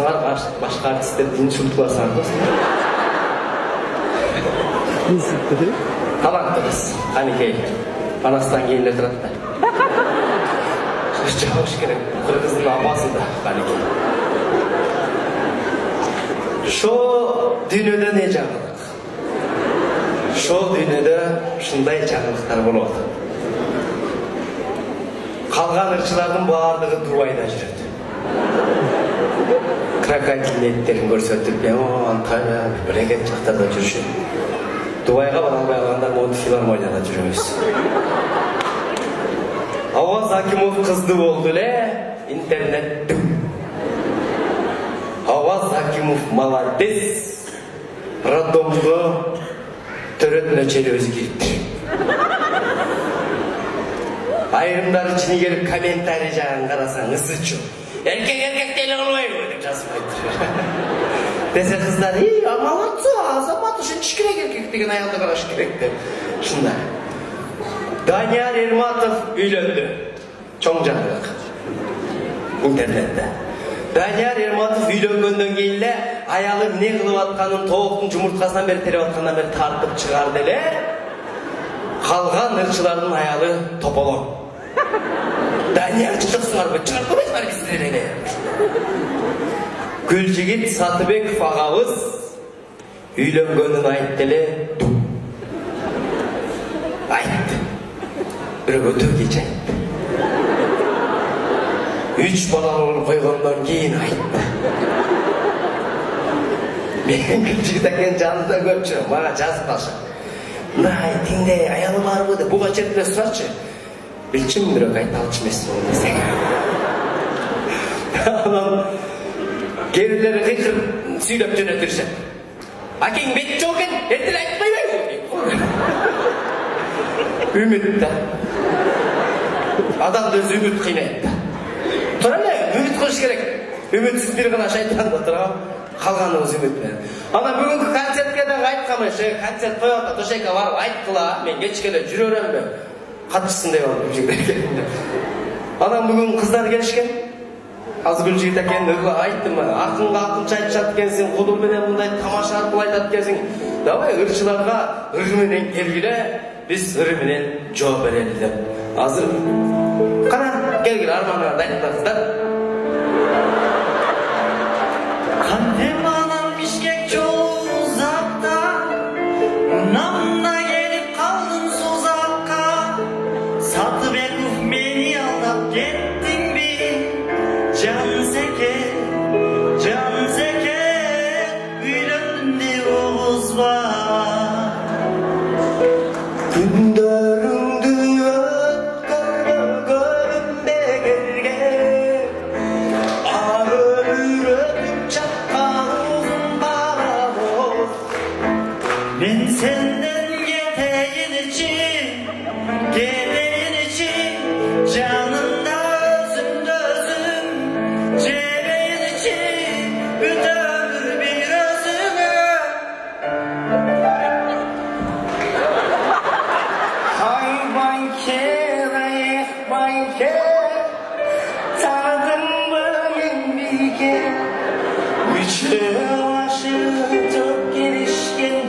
Саңар башка артисттер инсульт бар саңар. Талантты кыз, Каникей. Анасынан кейін де тұрады да. Жауыш керек, қырғыздың апасы да, Каникей. Шо дүниеде не жаңылық? Шо дүниеде шындай жаңылықтар болады. Қалған ырчылардың бардығы Дубайда жүреді. Крокодил еттерін көрсетіп, Анталия, бірегет жақтарда жүрші. Дубайға бара албай қалғандар Монтефилармонияда жүреміз. Ауаз Акимов қызды болды ле, интернетті. Ауаз Акимов молодец, роддомды түрет нөчелі өзгерттір. Айрымдар ішіне келіп комментарий жағын қарасаң ысычу. Еркек телі қылмайды деп жазып айтыр. Десе қыздар, молодцы, азамат үшін кішкірек еркек деген аялды қараш керек деп. Шында. Данияр Ерматов үйленді. Чоң жаңалық. Интернетте. Данияр Ерматов үйленгенден кейін аялы не қылып атқанын тоғықтың жұмыртқасынан бері теріп атқаннан бері тартып шығарды ле. Қалған ырчылардың аялы тополон. Данияр жұртсыңар бі, шығарып көрмейсің бар кесілеріне. Гүлжігіт Сатыбеков ағауыз үйленгенін айтты ле. Айтты. Бір өте кеч айтты. 3 балалығын қойғаннан кейін айтты. Мен Гүлжігіт әкен жанында көп жүрім, маға жазып қалшы. Теңде аялы бар бұды, бұға жерді сұратшы. Білчім бүрек айта алшы месті болу десең. Gerілері қиқыр сөйлеп жөне түрші. Әкең бет жоқ екен, ертілі айтпай бай. Үмітті. Адамды өз үміт қинайды. Тұра не, үміт қош керек. Үмітсіз бір ғана шайтан да тұра, қалғаны өз үмітпен. Ана бүгінгі концертке де айтқамышы, концерт қойғанда Тошайка барып айтқыла, мен кешкелі жүр өрем бе. Қатшысындай болып. Ана бүгін қыздар келішкен. Аз Гүлжігіт әкен айттым, ақынға ақынша айтшат кенсің, құдылменен мұндай тамаша арқылы айтат кенсің. Давай ұршыларға ұрыменен келгілі, біз ұрыменен жауап берелі деп. Азыр, қана келгілі арманға дайындықта қыздар. Кантеманан Бишкек жол ұзақта, намына келіп қалдым созаққа. Сатыбеков мені алдап кеттің бе? Can seke, üylendin de oğuz var. Günlerinde ötkara göründe gelge, ağır ödüm çakağın bana boz. Ben senden geteğin için canımda özümde özüm. Cebeğin için bütün bir özümü. Hay banker, ay banker, tanıdın mı bilge? Üçlü başı çok gelişken,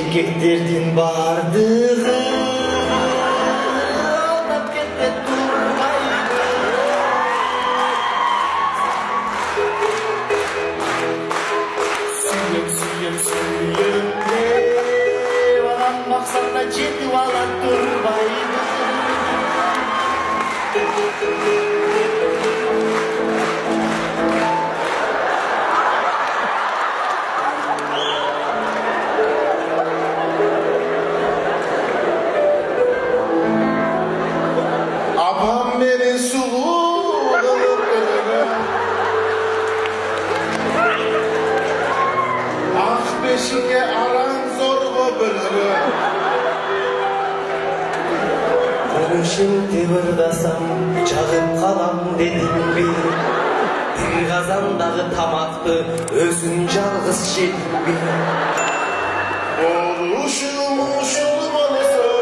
erkeklerden vardığı aldap ketme durmaydı. Suyum ne varan maksana ciddi varan durmaydı. Abam beni suluğunu ah beşike aran zor bu bölümü. Bunu şimdi vırdasam çağıp kalam dedim bir. Bir kazandağı tamaktı özün calgız şey bir. Oluşum bana sor.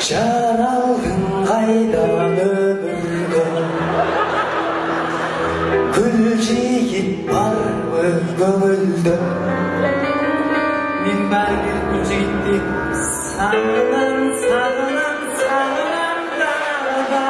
Çaralgın kaydan ömürde Gülcik var mı gönülde? Min bir gülce gitti. Sarılan dağda.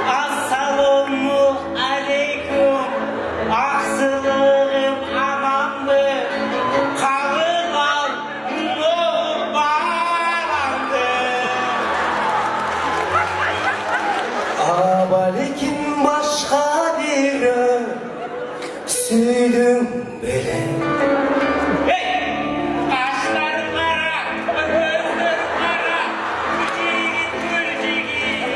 Assalamu aleyküm. Aksılığım amandı. Kavurlar nur bağlandı. Abalekin başka biri süydüm bile. Hey! Kaşların kara, gözlerin kara, gülcigit.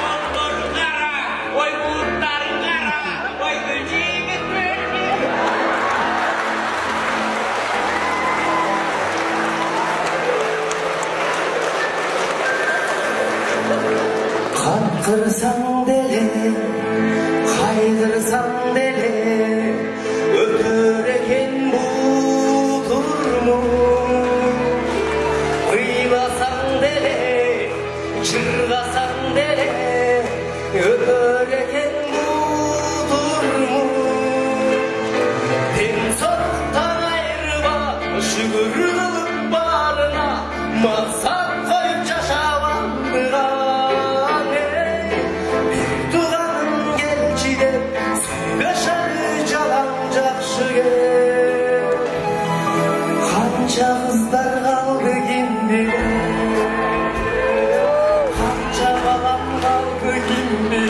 Kolların kara, oy bulutların kara, oy gülcigit. Kaptırsan deli, kaydırsan deli, öpürken bu durmu. Kıymasan deli, çırgasan deli, öpürken bu durmu. Din soktan ayrıma, şükür kılıp bağrına, maksat koyup yaşavandıra. Kanca kızlar kaldı gibi, kanca babam kaldı gibi.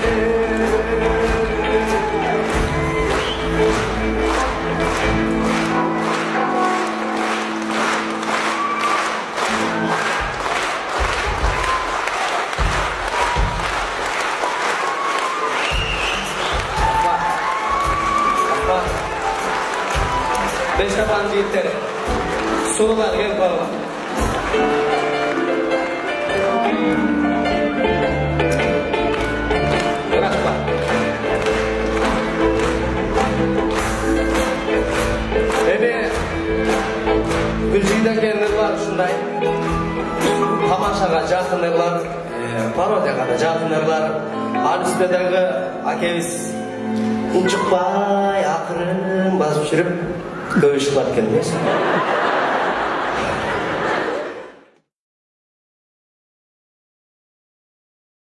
Beş tabancı yeter. Sorular gel baba. Bırakma. Bebe, Gülcü'den gelenler var şunday. Hamaşaga jakınlar, пародия гана жакындарлар ал үстүдөгү акебиз унчукпай акырын басып жүрүп көп иш кылат экен эмес.